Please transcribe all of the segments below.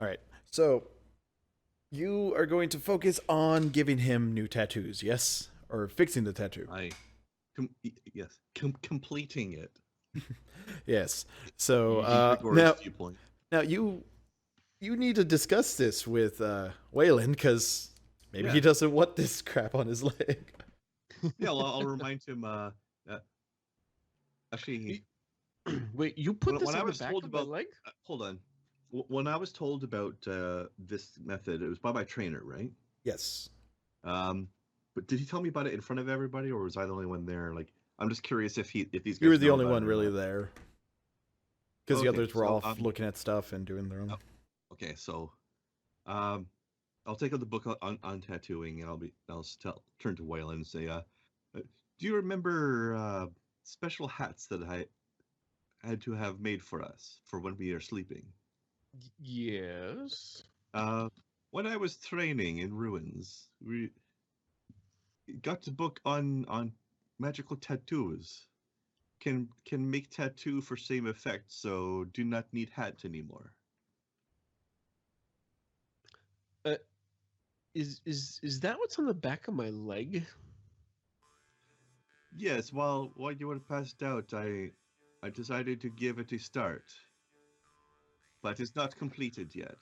All right. So you are going to focus on giving him new tattoos, yes, or fixing the tattoo. I, yes, completing it. Yes. So Using Gregor's now, viewpoint. now you need to discuss this with Waylon because maybe he Yeah, doesn't want this crap on his leg. yeah. Well, I'll remind him. Uh actually, Wait, you put when this I on the was back told of my about, leg? hold on, when I was told about this method, it was by my trainer, right? Yes. Um, but did he tell me about it in front of everybody, or was I the only one there? Like, I'm just curious if these You were guys the know only about it one or really not. there because the Okay, others were so off looking at stuff and doing their own. oh, okay, so um, I'll take out the book on tattooing, and turn to Waylon and say, do you remember special hats that I had to have made for us for when we are sleeping? Yes. Uh, when I was training in ruins, we got the book on magical tattoos. Can make tattoo for same effect, so do not need hat anymore. Uh, is that what's on the back of my leg? Yes, while you were passed out, I decided to give it a start, but it's not completed yet.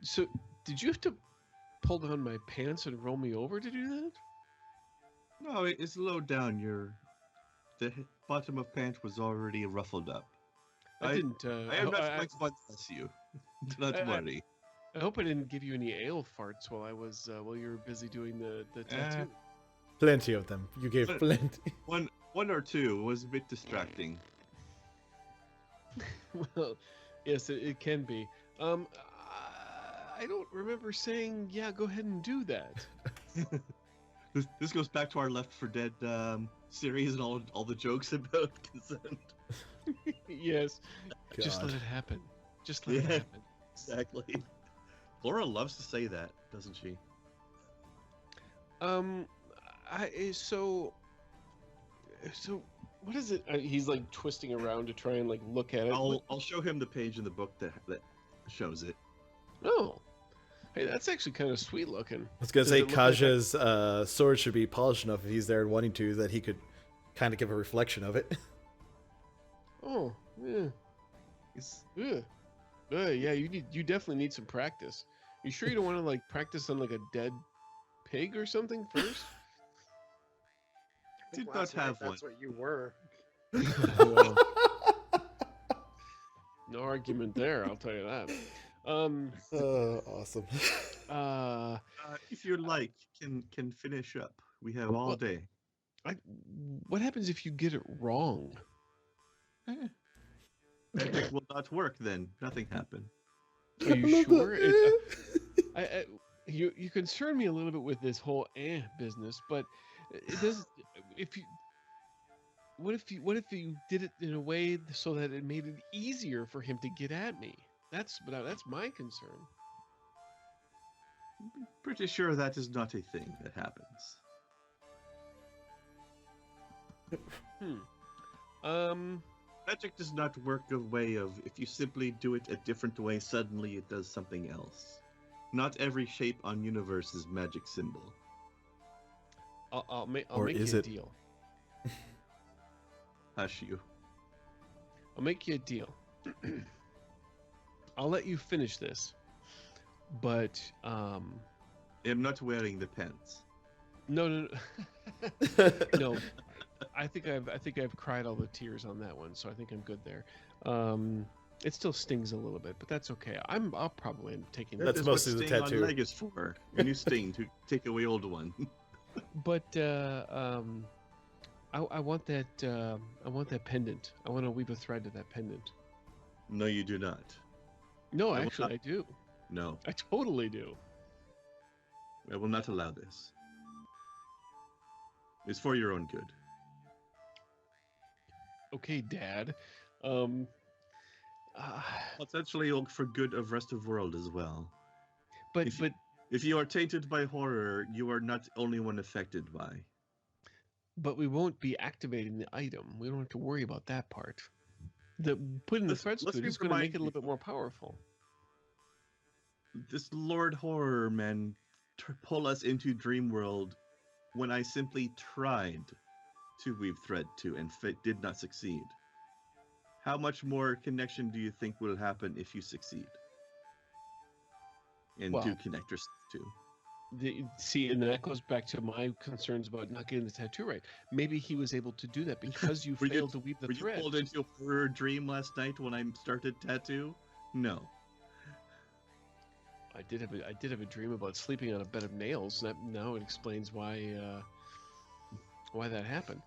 So, did you have to pull down my pants and roll me over to do that? No, it's low down. Bottom of pant was already ruffled up. I I didn't. I am not going to undress you. Do not I, worry. I hope I didn't give you any ale farts while you were busy doing the Eh, tattoo. Plenty of them. You gave one, plenty. one or two was a bit distracting. Well, yes, it can be. Um, I don't remember saying, yeah, go ahead and do that. This goes back to our Left for Dead series and all the jokes about consent. Yes, just God. let it happen. Just let it Yeah, happen. exactly. Laura loves to say that, doesn't she? Um, so what is it? He's like twisting around to try and like look at it. I'll show him the page in the book that shows it. Oh, hey, that's actually kind of sweet looking. I was gonna Does say it look like I? Kaja's sword should be polished enough if he's there and wanting to that he could kind of give a reflection of it. Oh, yeah. It's, Ugh. Yeah, you definitely need some practice. You sure you don't want to like practice on like a dead pig or something first? I think did not last night have one. that's what you were. Well, no argument there. I'll tell you that. Um. Awesome. Uh. If you like, can finish up. We have all Well, day. I. What happens if you get it wrong? Eh, magic will not work then. Nothing happened. Are you I love sure? that. You concern me a little bit with this whole business, but it does. If you what if you did it in a way so that it made it easier for him to get at me? That's my concern. Pretty sure that is not a thing that happens. Hmm. Um. Magic does not work a way of if you simply do it a different way, suddenly it does something else. Not every shape on universe is magic symbol. I'll Or make you is a it? deal. Hush you. I'll make you a deal. I'll let you finish this, but I am not wearing the pants. no, no, no. I think I've cried all the tears on that one, so I think I'm good there. It still stings a little bit, but that's okay. I'll probably end up taking That that. That's is what mostly the sting on tattoo. leg is for. A new sting to take away old one. But I want that pendant. I want to weave a thread to that pendant. No, you do not. No, I will actually, not. I do. No, I totally do. I will not allow this. It's for your own good. Okay, Dad. Um, uh, It's actually for good of rest of world as well. but If you, but if you are tainted by horror, you are not only one affected by. but we won't be activating the item. We don't have to worry about that part. The putting the threads to Let's it me is going to make remind it a you. little bit more powerful. this Lord Horror man pull us into Dream World when I simply tried to weave thread to and did not succeed. How much more connection do you think will happen if you succeed? And do Well, connectors too? see, and that goes back to my concerns about not getting the tattoo right. Maybe he was able to do that because you failed to weave the Were thread. you pulled into a horror dream last night when I started tattoo? No. I did have a dream about sleeping on a bed of nails. That now it explains why that happened.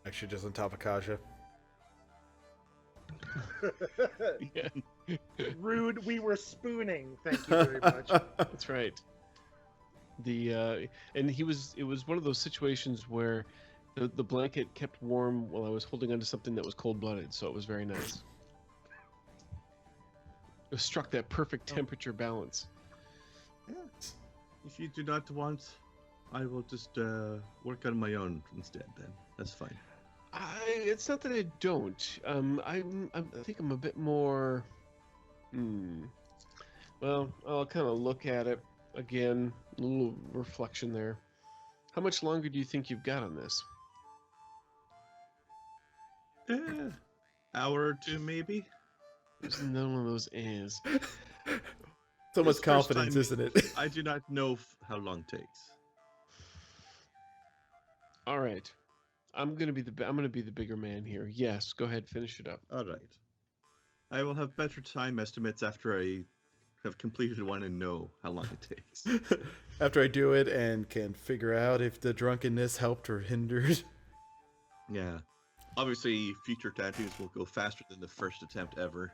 Actually, just on top of Kaja. Yeah, Rude. We were spooning. Thank you very much. that's right. And it was one of those situations where the blanket kept warm while I was holding onto something that was cold-blooded, so it was very nice. It struck that perfect temperature balance. If you do not want, I will just work on my own instead. Then that's fine. It's not that I don't. I think I'm a bit more. Well, I'll kind of look at it again. A little reflection there. How much longer do you think you've got on this? Hour or two, maybe. There's none of those is. So much This first confidence, time- isn't it? I do not know how long it takes. All right, I'm gonna be the bigger man here. Yes, go ahead, finish it up. All right. I will have better time estimates after I have completed one and know how long it takes. After I do it and can figure out if the drunkenness helped or hindered. Yeah. Obviously, future tattoos will go faster than the first attempt ever.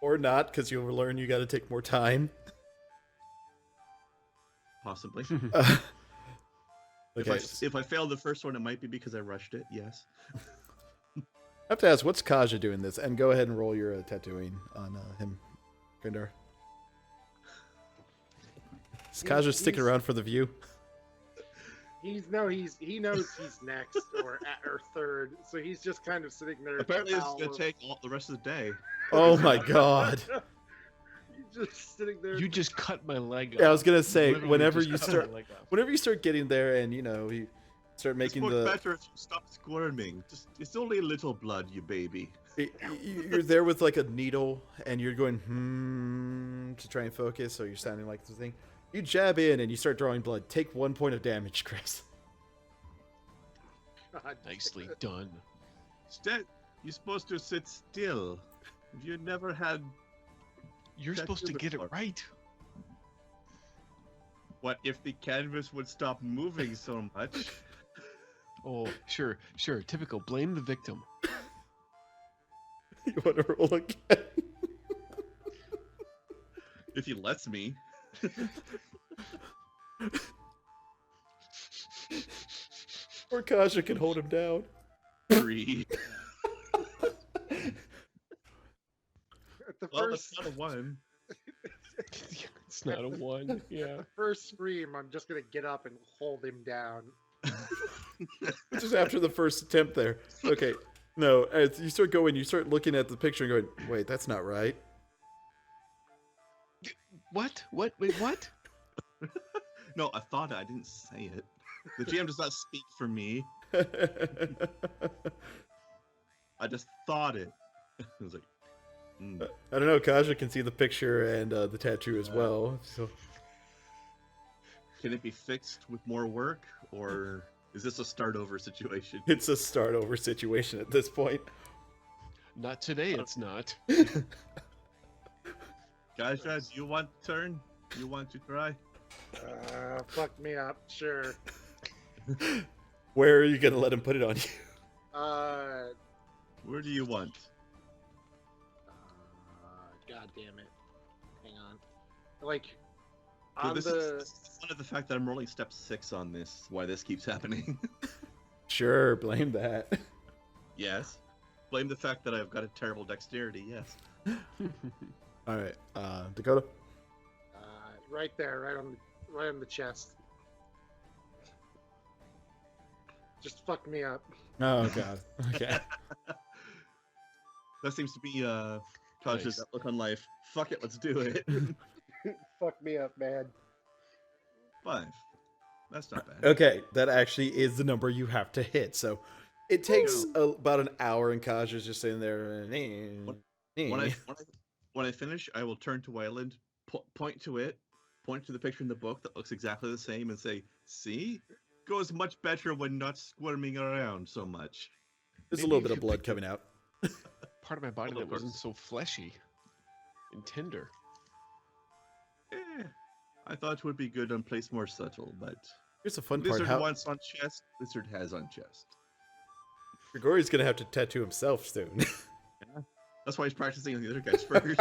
Or not, because you'll learn you gotta take more time. Possibly. Okay. If I failed the first one, it might be because I rushed it. Yes. I have to ask, what's Kaja doing this? And go ahead and roll your tattooing on him, Grindar. Is Kaja sticking around for the view? He knows he's next or third, so he's just kind of sitting there. Apparently, it's gonna take the rest of the day. Oh my god. He's just sitting there. You just cut my leg off. Yeah, I was gonna say, Literally whenever just you cut my leg off. whenever you start getting there and, you start making It's more the... better if you stop squirming. It's only a little blood, you baby. You're there with like a needle and you're going, to try and focus, so you're sounding like the thing. You jab in and you start drawing blood. Take 1 point of damage, Chris. God. Nicely done. Instead, you're supposed to sit still. You never had... You're supposed to get it before. right. What if the canvas would stop moving so much? Oh, sure. Typical. Blame the victim. You want to roll again? If he lets me. Or Kaja can hold him down. 3. At the Well, first, that's not a 1. It's not a one. Yeah. the first scream, I'm just gonna get up and hold him down. Just after the first attempt there. Okay. No, as you start going, you start looking at the picture and going, wait, that's not right. What? Wait, what? No, I thought it. I didn't say it. The GM does not speak for me. I just thought it. I was like, I don't know, Kaja can see the picture and the tattoo as well. So can it be fixed with more work, or is this a start over situation? it's a start over situation at this point. Not today. It's not. Guys, do you want to turn? You want to try? Fuck me up, sure. Where are you gonna let him put it on you? Where do you want? God damn it. Hang on. Like, So on this the... is one of the fact that I'm rolling step 6 on this. Why this keeps happening? Sure, blame that. Yes. Blame the fact that I've got a terrible dexterity. Yes. All right, Dakota. right there, right on the chest. Just fuck me up. Oh god. Okay. That seems to be Cautious Nice. outlook on life. Fuck it, let's do it. Fuck me up, man. 5. That's not bad. Okay, that actually is the number you have to hit. So it takes about an hour, and Kaja's just sitting there. When I finish, I will turn to Wayland, point to it, point to the picture in the book that looks exactly the same, and say, "See, goes much better when not squirming around so much." There's a Maybe little you bit of should blood pick coming out. Part of my body Of that course. wasn't so fleshy and tender. I thought it would be good on place more subtle, but Here's the fun part. lizard How wants on chest, lizard has on chest. Grigori's gonna have to tattoo himself soon. That's why he's practicing on the other guys first.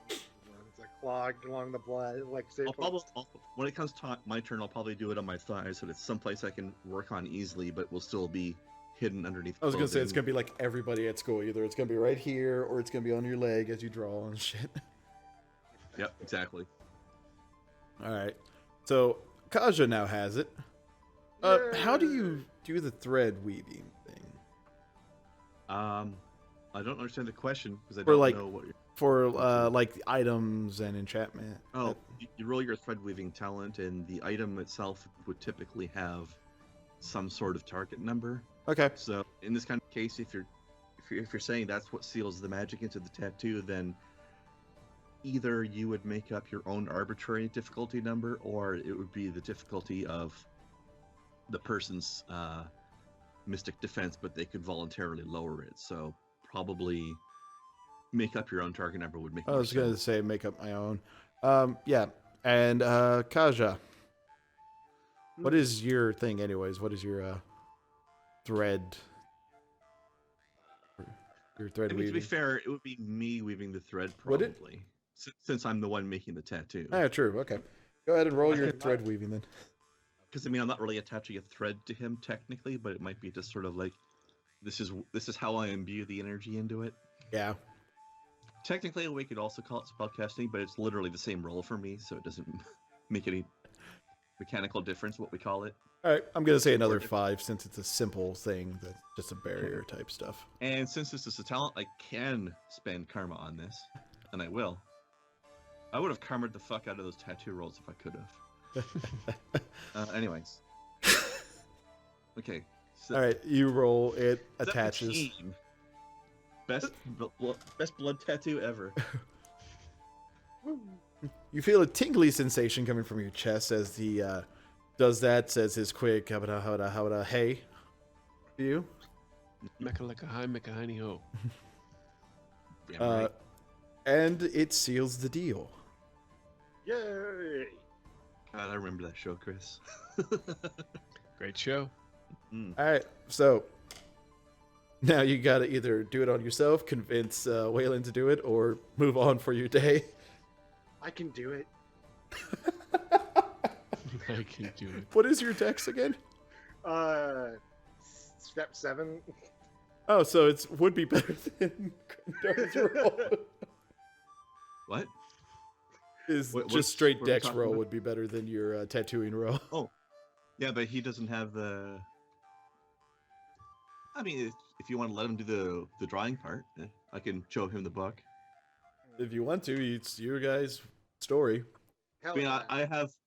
It's like clogged along the blood, like say. When it comes to my turn, I'll probably do it on my thighs, so it's someplace I can work on easily, but will still be hidden underneath. I was gonna say it's clothing. gonna be like everybody at school. Either it's gonna be right here, or it's gonna be on your leg as you draw and shit. Yep, exactly. All right. So Kaja now has it. How do you do the thread weaving thing I don't understand the question because I For, don't like, know what you're. for like the items and enchantment? Oh, you roll your thread weaving talent, and the item itself would typically have some sort of target number. Okay. So in this kind of case, if you're saying that's what seals the magic into the tattoo, then either you would make up your own arbitrary difficulty number, or it would be the difficulty of the person's mystic defense, but they could voluntarily lower it. So probably make up your own target number would make. I more was gonna sense. say make up my own. Yeah. And Kaja, what is your thing, anyways? What is your thread? Your thread I mean, to be weaving? fair, it would be me weaving the thread Would it? probably, since I'm the one making the tattoo. Ah, true. Okay. Go ahead and roll I your could- thread weaving then. Because I mean, I'm not really attaching a thread to him technically, but it might be just sort of like, this is how I imbue the energy into it. Yeah. Technically, we could also call it spellcasting, but it's literally the same roll for me, so it doesn't make any mechanical difference what we call it. All right. I'm gonna say another 5 since it's a simple thing that's just a barrier type stuff. And since this is a talent, I can spend karma on this, and I will. I would have karma'd the fuck out of those tattoo rolls if I could have. Anyways. Okay. So All right. You roll. It 17. attaches. Best blood tattoo ever. You feel a tingly sensation coming from your chest as he does that. Says his quick "habada hey" to you. Mecca like a high, mecca hiney ho. Damn right. And it seals the deal. Yay! God, I remember that show, Chris. Great show. Mm. All right. So now you got to either do it on yourself, convince Waylon to do it, or move on for your day. I can do it. I can do it. What is your dex again? Step 7. Oh, so it would be better than Grindar's roll. What? Is What- just what's- straight what are we dex talking roll about? would be better than your tattooing roll. Yeah, but he doesn't have the. I mean, if you want to let him do the drawing part, I can show him the book. If you want to, it's your guys' story. Hell I mean, yeah.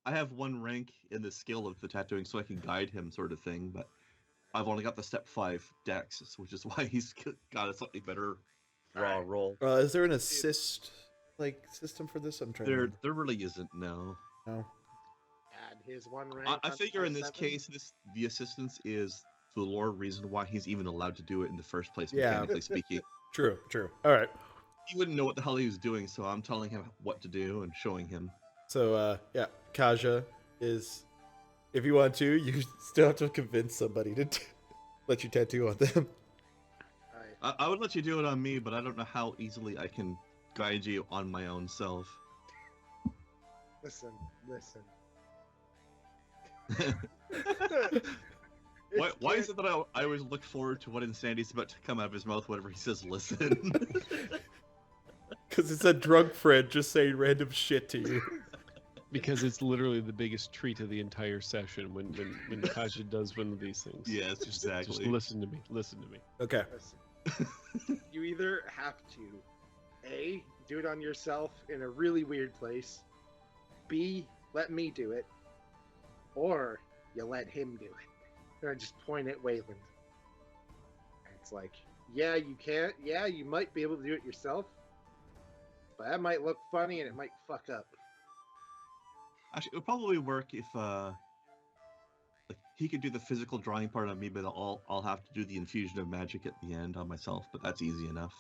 I have one rank in the skill of the tattooing, so I can guide him, sort of thing. But I've only got the step 5 dex, which is why he's got a slightly better raw Alright. roll. Is there an assist system for this? I'm trying to remember. There really isn't. No. No. Add his one rank. I on figure in this 7. case, the assistance is the lore reason why he's even allowed to do it in the first place, Yeah. mechanically speaking. True. All right. He wouldn't know what the hell he was doing, so I'm telling him what to do and showing him. So, yeah, Kaja is, if you want to, you still have to convince somebody to let you tattoo on them. Alright. I would let you do it on me, but I don't know how easily I can guide you on my own self. Listen. Why is it that I always look forward to what Insanity's about to come out of his mouth whenever he says listen? Because it's a drunk friend just saying random shit to you. Because it's literally the biggest treat of the entire session when Kaja does one of these things. Yes, Just exactly. listen to me. Listen to me. Okay. Listen. You either have to A, do it on yourself in a really weird place, B, let me do it, or you let him do it. And I just point at Wayland. And it's like, yeah, you can't. Yeah, you might be able to do it yourself, but that might look funny and it might fuck up. Actually, it would probably work if like he could do the physical drawing part on me, but I'll have to do the infusion of magic at the end on myself. But that's easy enough.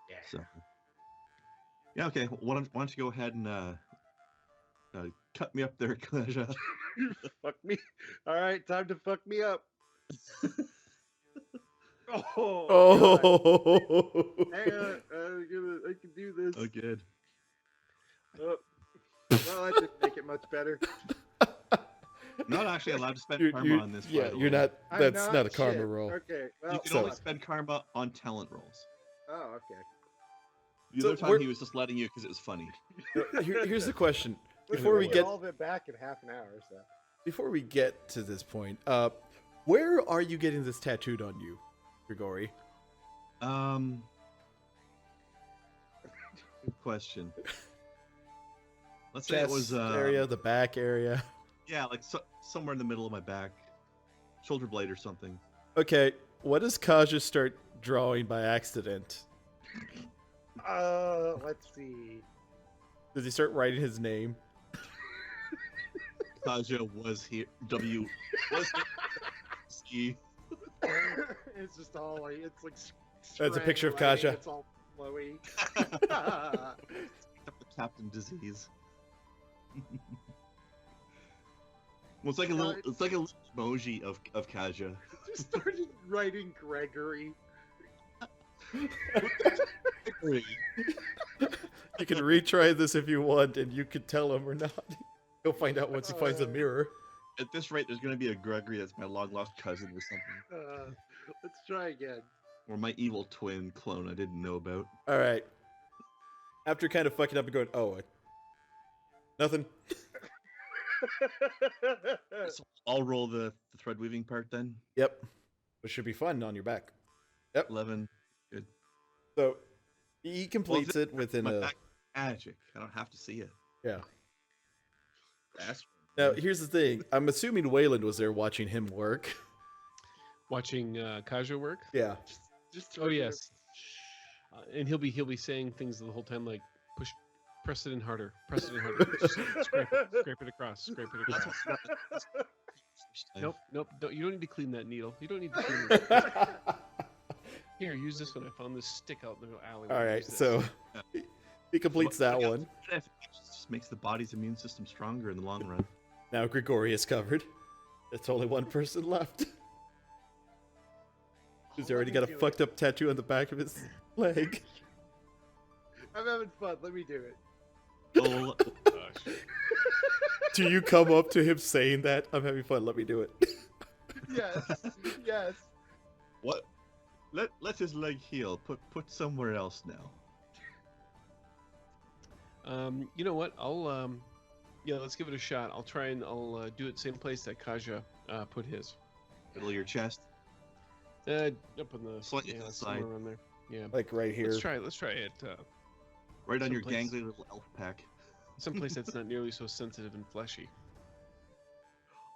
Yeah. So yeah, okay. Why don't you go ahead and cut me up there, Kaja? Fuck me. All right, time to fuck me up. Oh. Oh. Hang on, I can do this. Oh, good. Oh. Well, that didn't make it much better. Not actually allowed to spend You're- karma you're- on this. by yeah, the you're way. not. I'm That's not a karma shit. roll. Okay, well, You can So- only spend karma on talent rolls. oh, okay. The So other time we're- he was just letting you because it was funny. Here's the question. Listen, Before we we'll get all of it back in half an hour, so. before we get to this point, where are you getting this tattooed on you, Grigori? Good question. Let's say it Chest was area, the back area. yeah, like somewhere in the middle of my back, shoulder blade or something. Okay, what does Kaja start drawing by accident? Let's see. Does he start writing his name? Kaja was here. W was here. It's just all like it's like. That's a picture of strand writing, Kaja. It's all flowy. Except for Captain Disease. Well, it's like a little emoji of Kaja. Just started writing Gregory. You can retry this if you want, and you could tell him or not. He'll find out once he finds a mirror. At this rate, there's going to be a Gregory that's my long lost cousin or something, Let's try again. or my evil twin clone I didn't know about. All right. After kind of fucking up and going, nothing. So I'll roll the thread weaving part then. Yep. Which should be fun on your back. 11. Good. So he completes it within My a. back magic. I don't have to see it. Yeah. That's Now here's the thing. I'm assuming Wayland was there watching him work. Watching Kaja work. Yeah. Just Oh yes, and he'll be saying things the whole time like press it in harder, press it in harder, scrape it across, scrape it across. Nope, don't, you don't need to clean that needle. You don't need to clean it. Here, use this one. I found this stick out in the alleyway. All right. Use this. So he completes that one. It just makes the body's immune system stronger in the long run. Now Grigori is covered. It's only one person left. He's already got a fucked up tattoo on the back of his leg. I'm having fun. Let me do it. Oh, Gosh. Do you come up to him saying that? I'm having fun. Let me do it. Yes. Yes. what? Let his leg heal. Put somewhere else now. You know what? I'll yeah, let's give it a shot. I'll try and I'll do it same place that Kaja put his. Middle of your chest. Up on the Slightly to the somewhere side. around there. Yeah. Like right here. Let's try it. Let's try it. Right on your Someplace. gangly little elf pack. Someplace that's not nearly so sensitive and fleshy.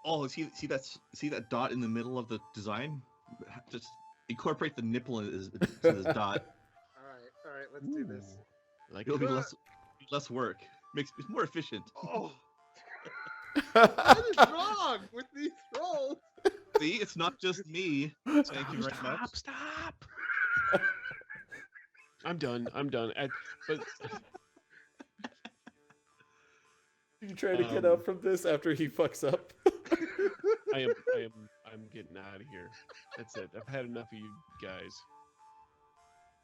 Oh, see that dot in the middle of the design? Just incorporate the nipple in his dot. All right. Let's do this. Like It'll be less work. It's more efficient. Oh. What is wrong with these rolls? See, it's not just me. Thank you very much. Stop! I'm done. But You try to get up from this after he fucks up. I'm getting out of here. That's it. I've had enough of you guys.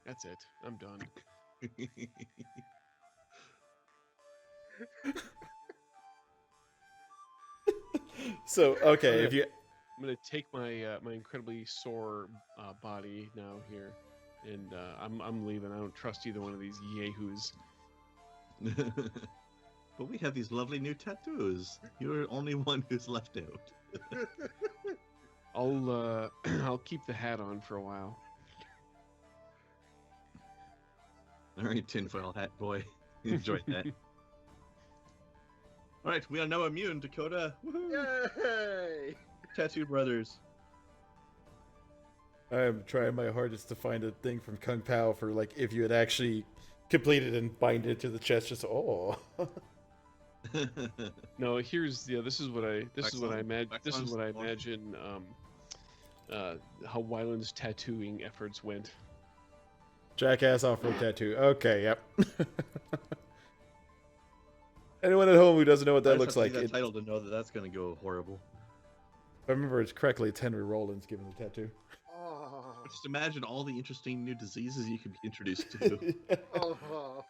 That's it. I'm done. So okay, if you I'm gonna take my my incredibly sore body now here, and I'm leaving. I don't trust either one of these yahoos. But we have these lovely new tattoos. You're the only one who's left out. I'll I'll keep the hat on for a while. All right, tinfoil hat boy. Enjoy that. All right, we are now immune, Dakota. Woohoo! Yay! Tattoo Brothers. I'm trying my hardest to find a thing from Kung Pao for like if you had actually completed and bind it to the chest. Just No, here's this is what I imagine. This is Background's what I more- imagine. How Wyland's tattooing efforts went. Jackass off-road tattoo. Okay, yep. Anyone at home who doesn't know what I that just looks have to like, see that it, title to know that that's going to go horrible. if I remember it's correctly, it's Henry Rollins giving the tattoo. Oh, Just imagine all the interesting new diseases you could be introduced to. oh.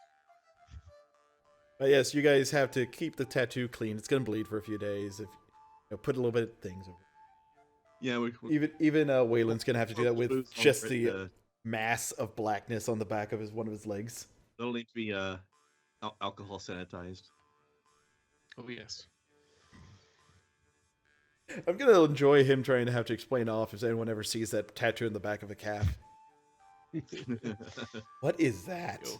But yes, you guys have to keep the tattoo clean. It's gonna bleed for a few days. If put a little bit of things over. Yeah, Even Waylon's gonna have to do that with Booze on just it, the mass of blackness on the back of one of his legs. that'll need to be alcohol sanitized. Oh yes. I'm gonna enjoy him trying to have to explain off if anyone ever sees that tattoo in the back of a calf. What is that? Yo.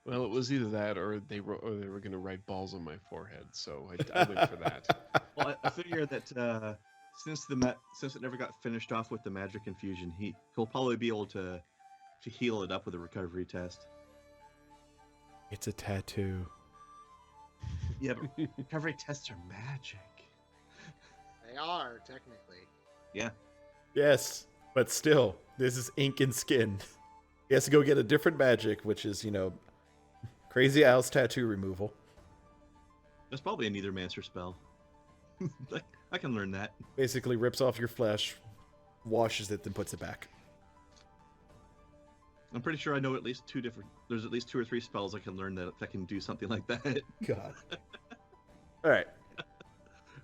Well, it was either that or they were going to write balls on my forehead, so I went for that. Well, I figure that since it never got finished off with the magic infusion, he'll probably be able to heal it up with a recovery test. It's a tattoo. Yeah, but recovery tests are magic. They are, technically. Yeah. Yes, but still, this is ink and skin. He has to go get a different magic, which is, Crazy Owl's tattoo removal. That's probably a Neithermancer spell. I can learn that. Basically rips off your flesh, washes it, then puts it back. I'm pretty sure I know there's at least 2 or 3 spells I can learn that can do something like that. God. All right.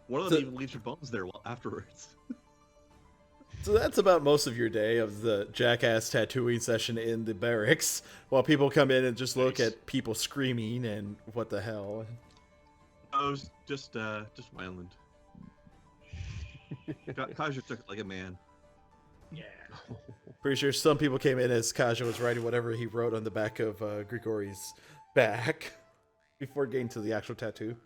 One of them even leaves your bones there afterwards. So that's about most of your day of the Jackass tattooing session in the barracks, while people come in and just look Nice. at people screaming and what the hell. I was just Wyland. Kaja took it like a man. Yeah. Pretty sure some people came in as Kaja was writing whatever he wrote on the back of Grigori's back before getting to the actual tattoo.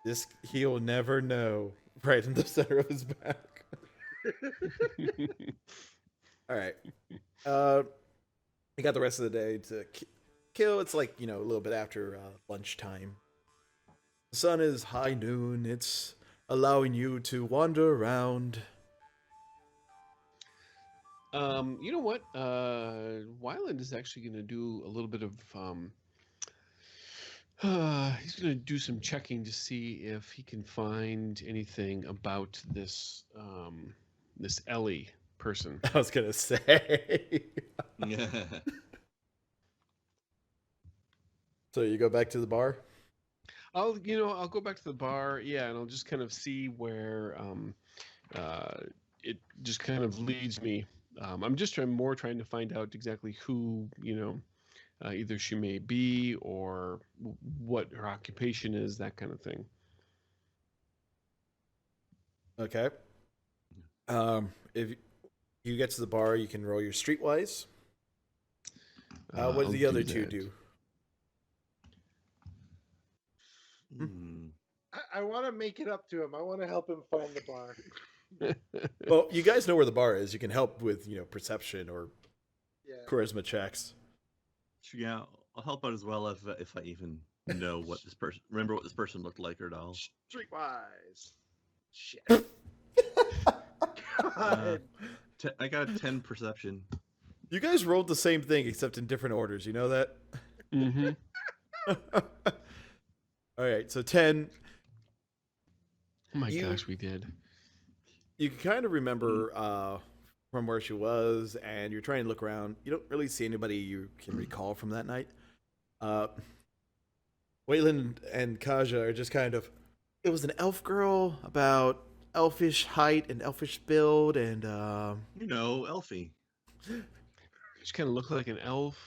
This he'll never know. Right in the center of his back. All right. We got the rest of the day to kill. It's like, a little bit after lunchtime. The sun is high noon. It's allowing you to wander around. You know what? Wyland is actually going to do a little bit of. He's going to do some checking to see if he can find anything about this this Ellie person. I was gonna say. Yeah. So you go back to the bar? I'll go back to the bar, yeah, and I'll just kind of see where it just kind of leads me. I'm just trying to find out exactly who either she may be or what her occupation is, that kind of thing. Okay. If you get to the bar, you can roll your streetwise. What do I'll the other do two that. do? Hmm. I want to make it up to him. I want to help him find the bar. Well, you guys know where the bar is. You can help with, perception or Yeah. charisma checks. Yeah, I'll help out as well if I even know remember what this person looked like or all. Streetwise. Shit. Uh, God. I got a 10 perception. You guys rolled the same thing except in different orders. You know that? Mm-hmm. All right, so 10. Oh my You- gosh, we did. You can kind of remember from where she was, and you're trying to look around. You don't really see anybody you can recall from that night. Waylon and Kaja are just kind of. It was an elf girl about elfish height and elfish build, and Elfie. She kind of looked like an elf.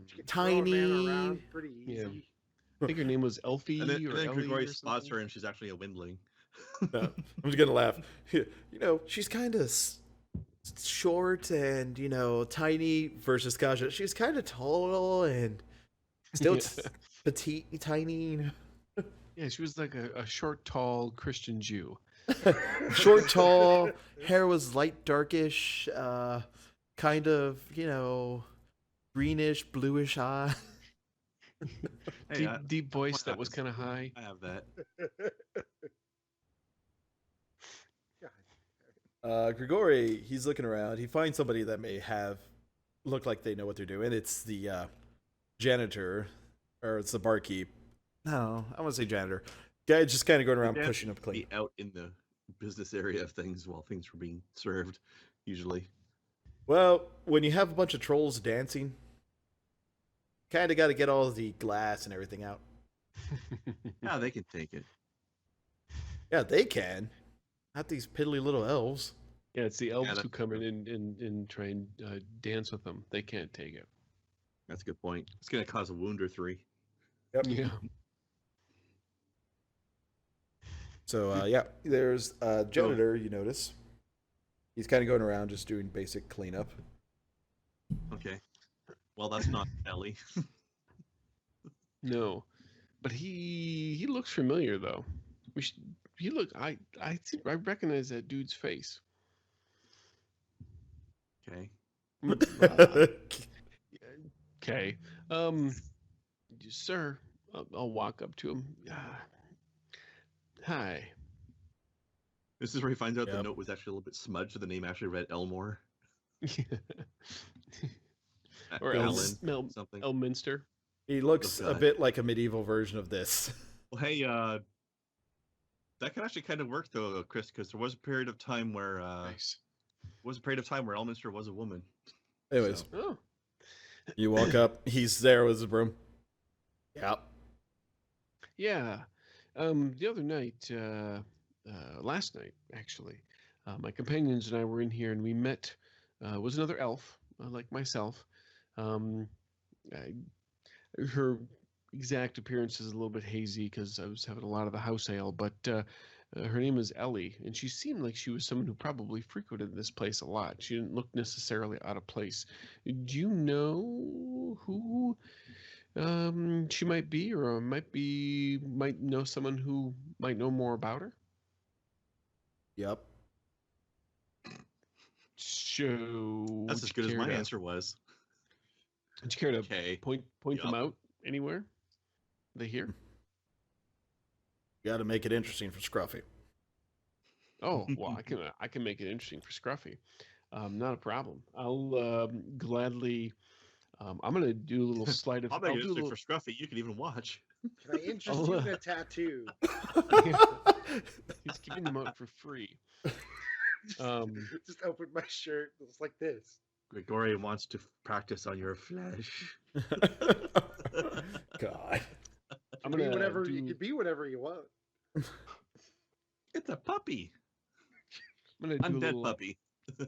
She could throw a man tiny. around pretty Yeah. easy. I think her name was Elfie And then or Ellie Grigori or spots her something. and she's actually a windling. No, I'm just gonna laugh. She's kind of short and tiny versus Kaja. She's kind of tall and still Yeah. petite, tiny. Yeah, she was like a short, tall Christian Jew. Short, tall, hair was light darkish, kind of greenish, bluish eye. Hey, Deep that's voice my that was eyes. kind of high. I have that. Grigori, he's looking around. He finds somebody that may have look like they know what they're doing. It's the janitor, or it's the barkeep. No, I want to say janitor. Guy just kind of going around They'd have pushing to up clean. Be out in the business area of things while things were being served, usually. Well, when you have a bunch of trolls dancing, kind of got to get all the glass and everything out. Yeah, they can take it. Yeah, they can. Not these piddly little elves. Yeah, it's the elves that's who come in and try and dance with them. They can't take it. That's a good point. It's going to cause a wound or three. Yep. Yeah. So yeah, there's a janitor. You notice he's kind of going around just doing basic cleanup. Okay. Well, that's not Ellie. No, but he looks familiar though. I think I recognize that dude's face. Okay. Okay. Sir, I'll walk up to him. Hi. This is where he finds out the Yep. note was actually a little bit smudged. The name actually read Elmore. Or Alan, something. Elminster. He looks Oh, a God. bit like a medieval version of this. Well, hey, that can actually kind of work though, Chris, because there was a period of time where Nice. Elminster was a woman. Anyways, So, Oh. you walk up. He's there with his broom. Yep. Yeah. The other night, last night actually, my companions and I were in here and we met. Was another elf like myself. Um, her exact appearance is a little bit hazy because I was having a lot of the house ale, but her name is Ellie, and she seemed like she was someone who probably frequented this place a lot. She didn't look necessarily out of place. Do you know who she might be, or might know someone who might know more about her? Yep. So that's as good as my answer was. Would you care to Okay. point them Yup. out anywhere? Are they here? You got to make it interesting for Scruffy. Oh, well, I can make it interesting for Scruffy. Not a problem. I'll gladly. I'm gonna do a little slide of. I'll make I'll it do a interesting little. for Scruffy. You can even watch. Can I interest I'll, you in a tattoo? He's giving them out for free. Just open my shirt. It's like this. Grigori wants to practice on your flesh. God. I'm Be gonna whatever do, you can be, whatever you want. It's a puppy. I'm gonna do a Undead little puppy.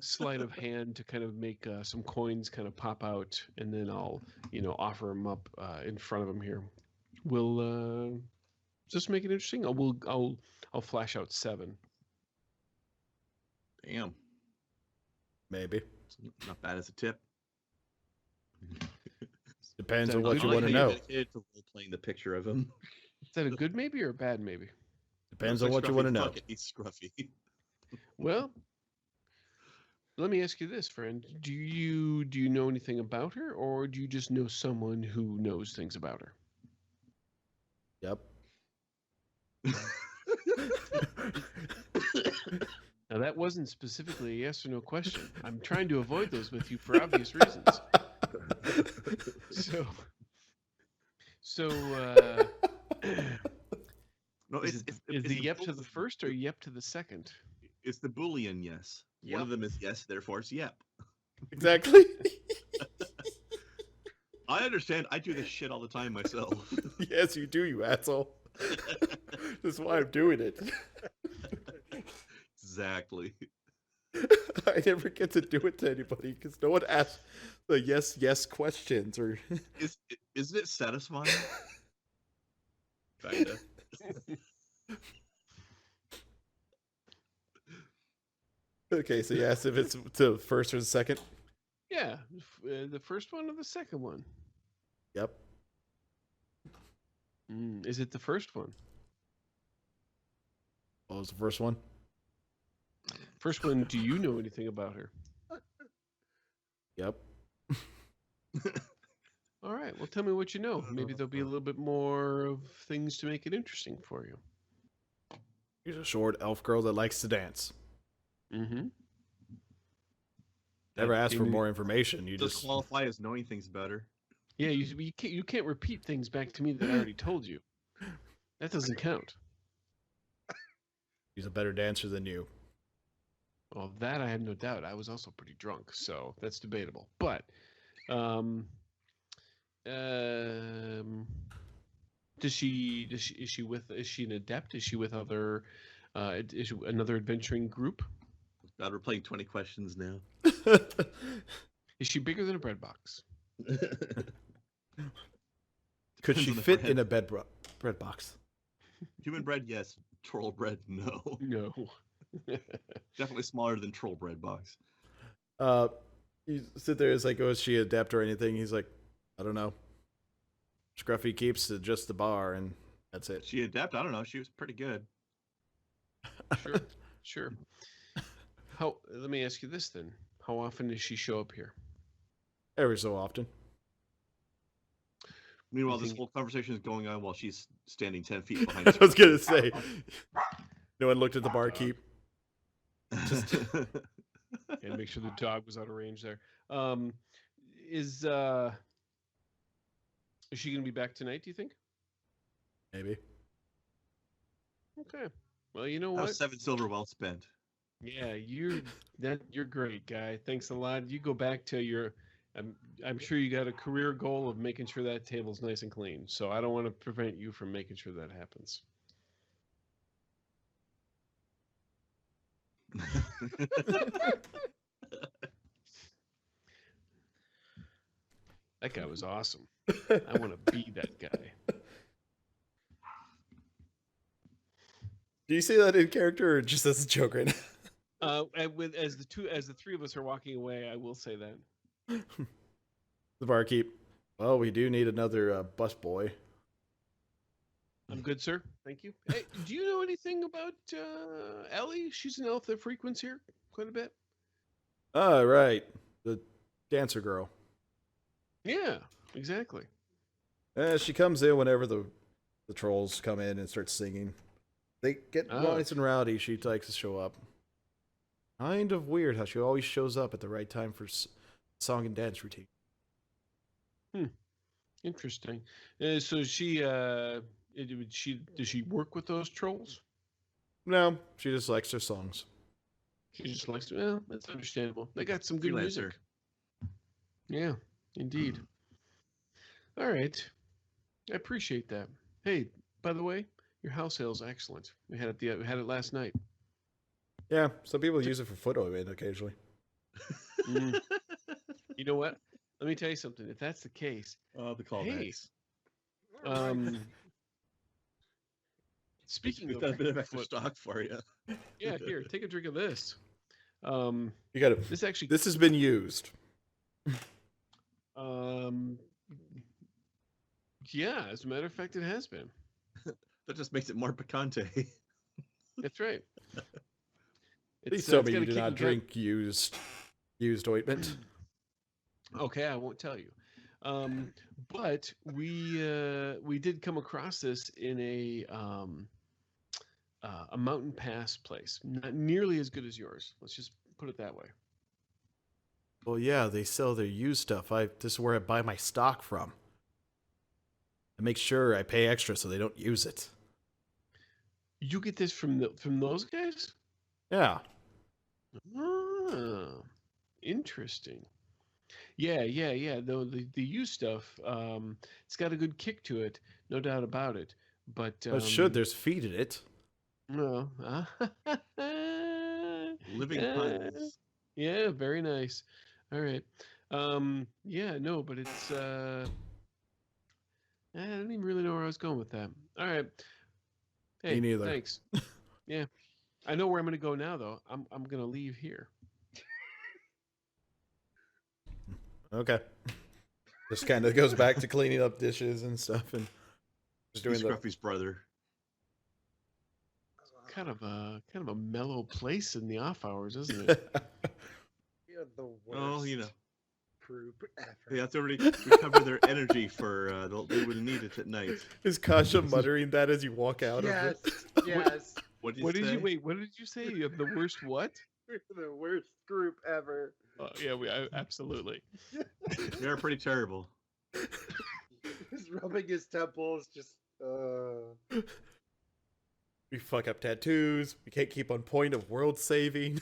sleight of hand to kind of make some coins kind of pop out, and then I'll offer them up in front of him here. Will just make it interesting. I'll flash out 7. Damn. Maybe. Not bad as a tip. Depends Is that on a what good you I like want to how you're know. dedicated to role-playing the picture of him. Is that a good maybe or a bad maybe? Depends Looks on like what you Scruffy. want to know. Fuck it, he's Scruffy. Well, let me ask you this, friend. Do you know anything about her, or do you just know someone who knows things about her? Yep. Now that wasn't specifically a yes or no question. I'm trying to avoid those with you for obvious reasons. So No, is it's the yep to Boolean. the first or yep to the second? It's the Boolean yes. One of Yep. them is yes, therefore it's yep. Exactly. I understand. I do this shit all the time myself. Yes, you do, you asshole. That's why I'm doing it. Exactly. I never get to do it to anybody because no one asks the yes questions or. Isn't it satisfying? Kinda. Okay, so you asked if it's the first or the second. Yeah, the first one or the second one? Yep. Is it the first one? What was the first one? First one, do you know anything about her? Yep. All right, well, tell me what you know. Maybe there'll be a little bit more of things to make it interesting for you. She's a short elf girl that likes to dance. Mm-hmm. Never ask for more information. You Does just qualify as knowing things better. Yeah, you can't repeat things back to me that I already told you. That doesn't count. she's a better dancer than you. Well, that I have no doubt. I was also pretty drunk, so that's debatable. But, is she an adept? Is she with other, is she another adventuring group? God, we're playing 20 questions now. Is she bigger than a bread box? Could she on the fit bread. in a bread box? Human bread, yes. Troll bread, no. No. Definitely smaller than troll bread box. You sit there. It's like, oh, is she adept or anything? He's like, I don't know. Scruffy keeps to just the bar, and that's it. She adept? I don't know. She was pretty good. Sure. Let me ask you this then. How often does she show up here? Every so often. Meanwhile, You this think- whole conversation is going on while she's standing 10 feet behind I was Scruffy. gonna say. No one looked at the barkeep. And make sure the dog was out of range there. Is she going to be back tonight, do you think? Maybe. Okay. Well, you know That what? was 7 silver well spent. Yeah, you're great, guy. Thanks a lot. You go back to your I'm sure you got a career goal of making sure that table's nice and clean. So I don't want to prevent you from making sure that happens. That guy was awesome. I want to be that guy. Do you say that in character or just as a joke right now? As the three of us are walking away, I will say that. The barkeep. Well, we do need another bus boy. I'm good, sir. Thank you. Hey, do you know anything about Ellie? She's an elf that frequents here quite a bit. Ah, right. The dancer girl. Yeah, exactly. She comes in whenever the trolls come in and start singing. They get nice and rowdy. She likes to show up. Kind of weird how she always shows up at the right time for song and dance routine. Interesting. So does she work with those trolls? No, she just likes their songs. She just likes to. Well, that's understandable. They got some good Freelancer. music. Yeah, indeed. All right. I appreciate that. Hey, by the way, your house sale's excellent. We had it last night. Yeah, some people use it for foot ointment occasionally. Mm. You know what? Let me tell you something. If that's the case, Oh, the callbacks. speaking We've of got a bit of extra foot, stock for you. yeah, here, take a drink of this. You gotta. This This has been used. Yeah, as a matter of fact, it has been. That just makes it more picante. That's right. Please tell me got you a do kick not and drink used ointment. Okay, I won't tell you. But we did come across this in a mountain pass place, not nearly as good as yours. Let's just put it that way. Well, yeah, they sell their used stuff. This is where I buy my stock from. I make sure I pay extra so they don't use it. You get this from those guys? Yeah. Ah, interesting. Yeah. The used stuff, it's got a good kick to it, no doubt about it. But But should there's feet in it. no. Living puns. Yeah, very nice. All right. Yeah, no, but it's I don't even really know where I was going with that. All right. Hey, Me neither. thanks. Yeah. I know where I'm going to go now, though. I'm going to leave here. Okay. Just kind of goes back to cleaning up dishes and stuff, and just doing He's the. Scruffy's brother. Kind of a mellow place in the off hours, isn't it? You're the worst. Oh, you know. Group ever. They have to already recover their energy for they would need it at night. Is Kasha muttering that as you walk out Yes, of it? yes. What did What did say? you wait? What did you say? You have the worst what? We're the worst group ever. Yeah, absolutely. They're pretty terrible. He's rubbing his temples, just. We fuck up tattoos. We can't keep on point of world saving.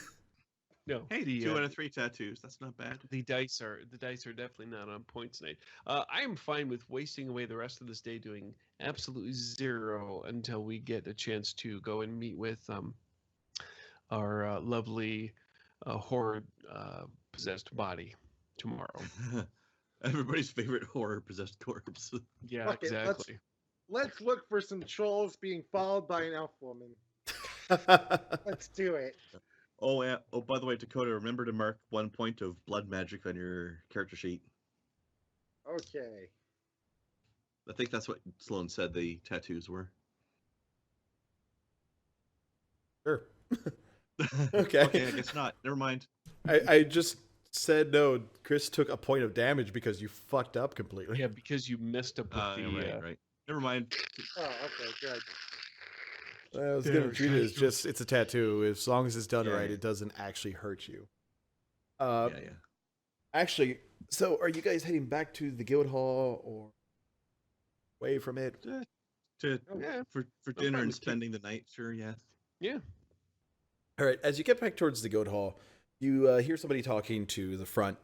No. Hey, the 2 out of 3 tattoos. That's not bad. the dice are definitely not on point tonight. I am fine with wasting away the rest of this day doing absolutely zero until we get a chance to go and meet with our lovely horror possessed body tomorrow. Everybody's favorite horror possessed corpse. Yeah, Fuck it, exactly. Let's look for some trolls being followed by an elf woman. Let's do it. Oh, yeah. Oh, by the way, Dakota, remember to mark 1 point of blood magic on your character sheet. Okay. I think that's what Sloan said the tattoos were. Sure. Okay. Okay, I guess not. Never mind. I just said no. Chris took a point of damage because you fucked up completely. Yeah, because you messed up with the. Right. Never mind. Oh, okay, good. I was gonna treat it as just it's a tattoo. As long as it's done Yeah, right, yeah. it doesn't actually hurt you. Yeah. Actually, so are you guys heading back to the guild hall or away from it? To Yeah. for I'm dinner fine and with spending the night, sure, yeah. Yeah. All right. As you get back towards the guild hall, you hear somebody talking to the front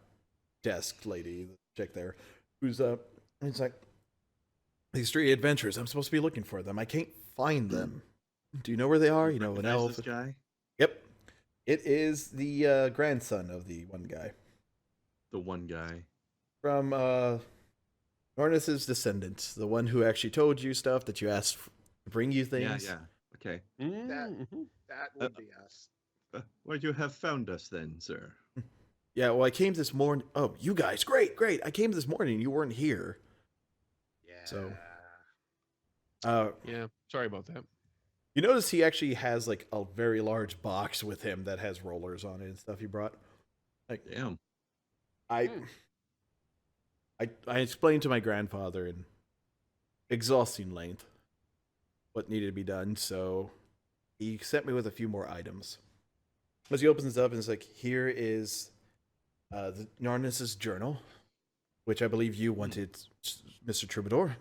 desk lady, the chick there, who's it's like these 3 adventurers. I'm supposed to be looking for them. I can't find them. Do you know where they are? You know, an Recognize elf. this guy? Yep. It is the grandson of the one guy The one guy. from Nornis's descendants, the one who actually told you stuff that you asked to bring you things. Yeah. Okay. Mhm. That would be us. Where you have found us then, sir? Yeah, well, I came this morning. Oh, you guys, great. I came this morning. You weren't here. Yeah. So- Yeah. Sorry about that. You notice he actually has like a very large box with him that has rollers on it and stuff he brought. Like, Damn. I explained to my grandfather in exhausting length what needed to be done, so he sent me with a few more items. As he opens it up and it's like, here is the Narnis's journal, which I believe you wanted, Mr. Troubadour.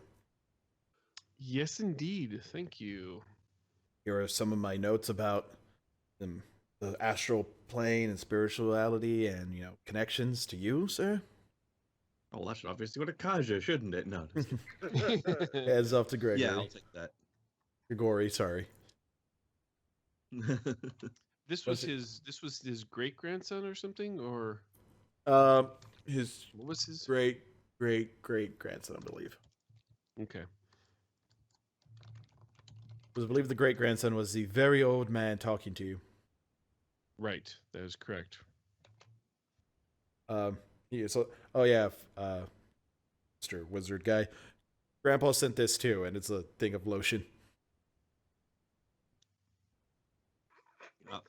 Yes, indeed. Thank you. Here are some of my notes about the astral plane and spirituality and, you know, connections to you, sir. Oh, that should obviously go to Kaja, shouldn't it? No. just kidding. Heads off to Gregory. Yeah, I'll take that. Gregory, sorry. This was his great grandson or something, or His what was his? great grandson, I believe. Okay. I believe the great grandson was the very old man talking to you. Right. That is correct. Yeah, so, Mr. Wizard guy. Grandpa sent this too, and it's a thing of lotion.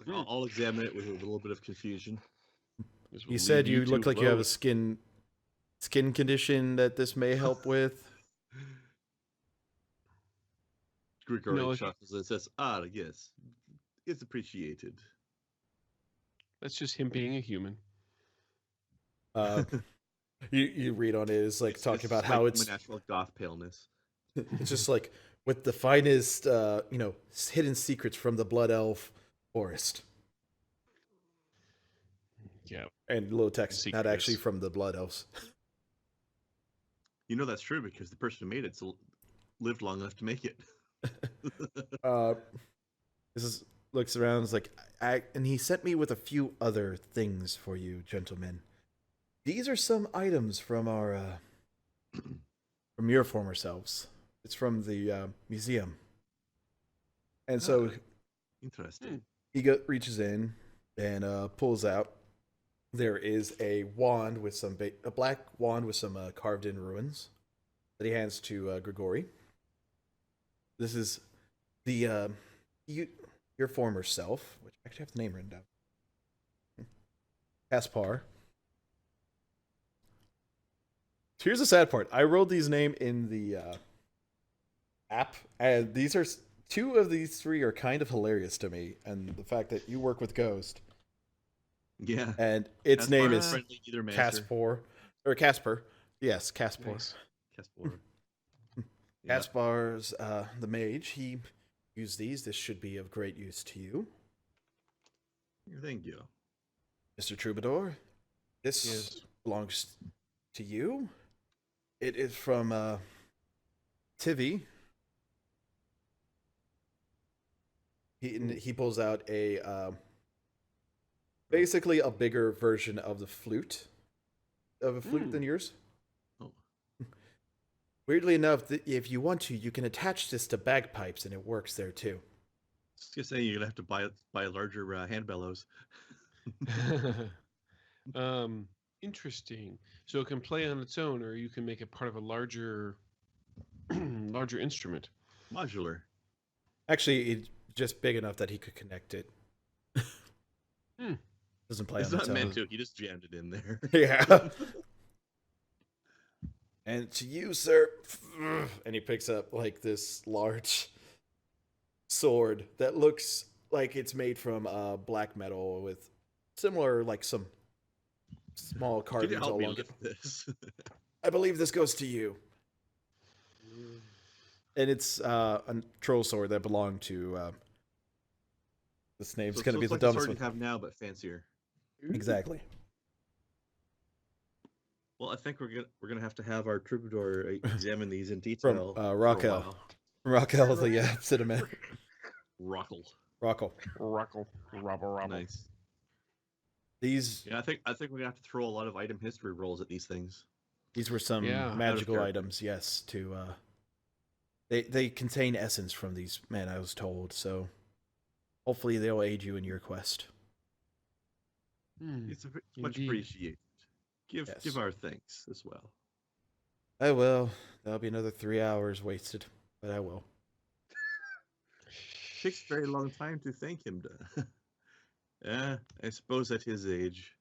I'll examine it with a little bit of confusion. This will You said leave you look to like you have a vote. skin condition that this may help with. Grigori No, chuckles and says, yes. It's appreciated. That's just him being a human. You read on it is like talking about like how my it's natural goth paleness. it's just like with the finest hidden secrets from the blood elf forest. Yeah. And little text, not actually Secrets. from the blood elves. You know that's true because the person who made it lived long enough to make it. Looks around, is like, and he sent me with a few other things for you, gentlemen. These are some items from our from your former selves. It's from the museum, and so Interesting. He reaches in and pulls out. There is a wand with some a black wand with some carved in ruins that he hands to Grigori. This is the your former self, which I actually have the name written down. Caspar. Here's the sad part. I wrote these name in the app, and these are two of these three are kind of hilarious to me, and the fact that you work with Ghost Yeah. and its Caspar name is is friendly either master. Caspar or Casper. Yes, Caspar. Nice. Caspar. Yeah. Caspar's the mage. He used these. This should be of great use to you, Thank you. Mr. Troubadour. This Yes. belongs to you. It is from Tivi. He pulls out a basically a bigger version of the flute, of a flute than yours. Oh. Weirdly enough, if you want to, you can attach this to bagpipes, and it works there too. Just gonna say you're gonna have to buy larger hand bellows. Interesting. So it can play on its own, or you can make it part of a larger, larger instrument. Modular. Actually, it's just big enough that he could connect it. Hmm. Doesn't play It's on not its own. meant to. He just jammed it in there. Yeah. And to you, sir, and he picks up like this large sword that looks like it's made from black metal with similar, like some small Can you carvings help me along it. lift this? I believe this goes to you. And it's a troll sword that belonged to. This name's So going to be it's the like the dumbest sword one. you have now, but fancier. Exactly. Well, I think we're gonna have to have our troubadour examine these in From detail. for a Raquel. while. Raquel, the cinnamon. Rockle. Raquel. Rockle, robble. Nice. These Yeah, I think we're gonna have to throw a lot of item history rolls at these things. were some Yeah. magical character. items, yes. To they contain essence from these men, I was told. So hopefully they'll aid you in your quest. Hmm. It's much Indeed. appreciated. Give Yes. our thanks as well. I will. That'll be another 3 hours wasted, but I will. Takes a very long time to thank him. Yeah, I suppose at his age.